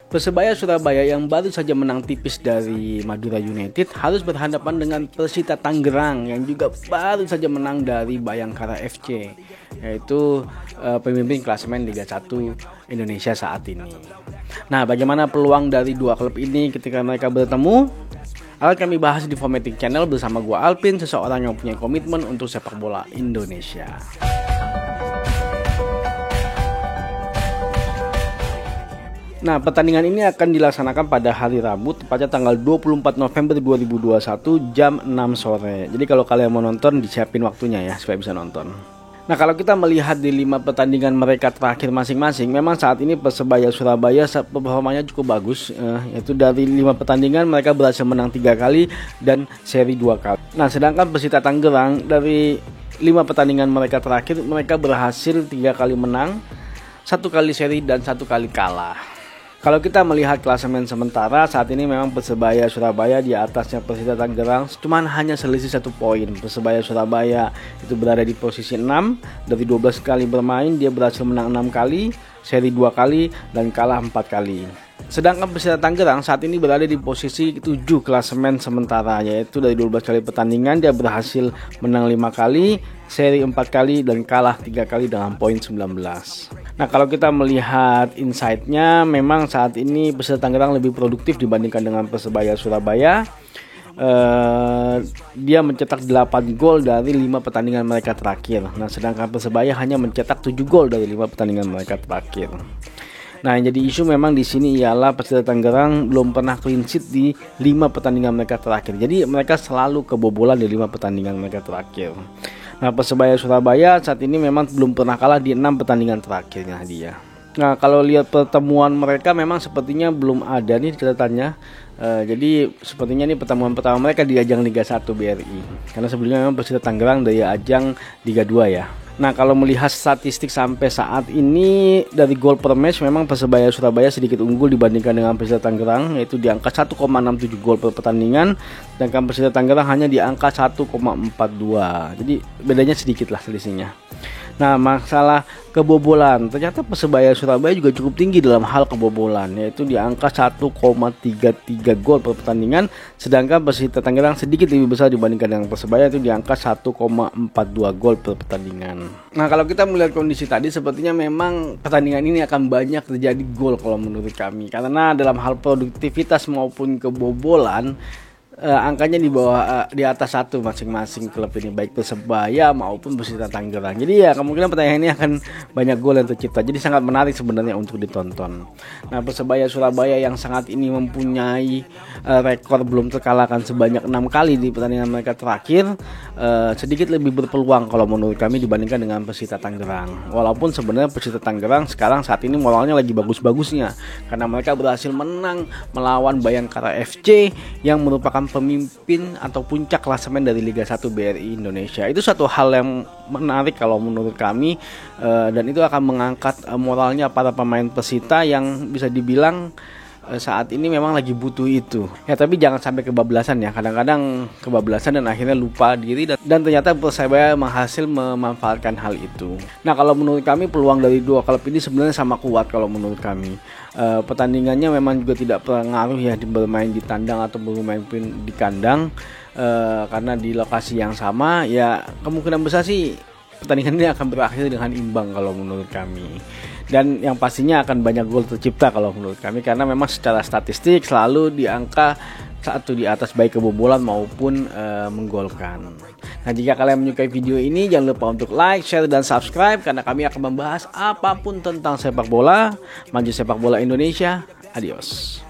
Persebaya Surabaya yang baru saja menang tipis dari Madura United harus berhadapan dengan Persita Tangerang yang juga baru saja menang dari Bayangkara FC, yaitu pemimpin klasemen Liga 1 Indonesia saat ini. Nah, bagaimana peluang dari dua klub ini ketika mereka bertemu? Akan kami bahas di Formatic Channel bersama gua Alpin, seseorang yang punya komitmen untuk sepak bola Indonesia. Nah, pertandingan ini akan dilaksanakan pada hari Rabu, tepatnya tanggal 24 November 2021 jam 6 sore. Jadi kalau kalian mau nonton, disiapin waktunya ya supaya bisa nonton. Nah, kalau kita melihat di 5 pertandingan mereka terakhir masing-masing, memang saat ini Persebaya Surabaya performanya cukup bagus, yaitu dari 5 pertandingan mereka berhasil menang 3 kali dan seri 2 kali. Nah, sedangkan Persita Tangerang dari 5 pertandingan mereka terakhir, mereka berhasil 3 kali menang, 1 kali seri dan 1 kali kalah. Kalau kita melihat klasemen sementara, saat ini memang Persebaya Surabaya di atasnya Persita Tangerang, cuman hanya selisih 1 poin. Persebaya Surabaya itu berada di posisi 6, dari 12 kali bermain dia berhasil menang 6 kali, seri 2 kali dan kalah 4 kali. Sedangkan Persita Tangerang saat ini berada di posisi 7 klasemen sementara, yaitu dari 12 kali pertandingan dia berhasil menang 5 kali, seri 4 kali dan kalah 3 kali dengan poin 19. Nah, kalau kita melihat insight-nya, memang saat ini Persita Tangerang lebih produktif dibandingkan dengan Persebaya Surabaya. Dia mencetak 8 gol dari 5 pertandingan mereka terakhir. Nah, sedangkan Persebaya hanya mencetak 7 gol dari 5 pertandingan mereka terakhir. Nah, yang jadi isu memang di sini ialah Persita Tangerang belum pernah clean sheet di 5 pertandingan mereka terakhir. Jadi mereka selalu kebobolan di 5 pertandingan mereka terakhir. Nah, Persebaya Surabaya saat ini memang belum pernah kalah di 6 pertandingan terakhirnya dia. Nah, kalau lihat pertemuan mereka memang sepertinya belum ada nih catatannya. Jadi sepertinya ini pertemuan pertama mereka di ajang Liga 1 BRI. Karena sebelumnya memang Persita Tangerang dari ajang Liga 2 ya. Nah, kalau melihat statistik sampai saat ini dari gol per match, memang Persebaya Surabaya sedikit unggul dibandingkan dengan Persita Tangerang, yaitu di angka 1,67 gol per pertandingan, sedangkan Persita Tangerang hanya di angka 1,42. Jadi bedanya sedikit lah selisihnya. Nah, masalah kebobolan, ternyata Persebaya Surabaya juga cukup tinggi dalam hal kebobolan, yaitu di angka 1,33 gol per pertandingan, sedangkan Persita Tangerang sedikit lebih besar dibandingkan dengan Persebaya, itu di angka 1,42 gol per pertandingan. Nah, kalau kita melihat kondisi tadi, sepertinya memang pertandingan ini akan banyak terjadi gol kalau menurut kami, karena dalam hal produktivitas maupun kebobolan, angkanya di bawah, di atas 1 masing-masing klub ini, baik Persebaya maupun Persita Tangerang. Jadi ya kemungkinan pertandingan ini akan banyak gol yang tercipta. Jadi sangat menarik sebenarnya untuk ditonton. Nah, Persebaya Surabaya yang sangat ini mempunyai rekor belum terkalahkan sebanyak 6 kali di pertandingan mereka terakhir, sedikit lebih berpeluang kalau menurut kami dibandingkan dengan Persita Tangerang. Walaupun sebenarnya Persita Tangerang sekarang saat ini moralnya lagi bagus-bagusnya, karena mereka berhasil menang melawan Bayangkara FC yang merupakan pemimpin atau puncak klasemen dari Liga 1 BRI Indonesia. Itu satu hal yang menarik kalau menurut kami, dan itu akan mengangkat moralnya para pemain Persita yang bisa dibilang saat ini memang lagi butuh itu ya. Tapi jangan sampai kebablasan ya, kadang-kadang kebablasan dan akhirnya lupa diri, dan ternyata Persebaya berhasil memanfaatkan hal itu. Nah, kalau menurut kami peluang dari dua klub ini sebenarnya sama kuat kalau menurut kami. Pertandingannya memang juga tidak pengaruh ya bermain di tandang atau bermain di kandang, karena di lokasi yang sama ya, kemungkinan besar sih pertandingan ini akan berakhir dengan imbang kalau menurut kami. Dan yang pastinya akan banyak gol tercipta kalau menurut kami, karena memang secara statistik selalu di angka 1 di atas baik kebobolan maupun menggolkan. Nah, jika kalian menyukai video ini, jangan lupa untuk like, share, dan subscribe, karena kami akan membahas apapun tentang sepak bola, maju sepak bola Indonesia. Adios.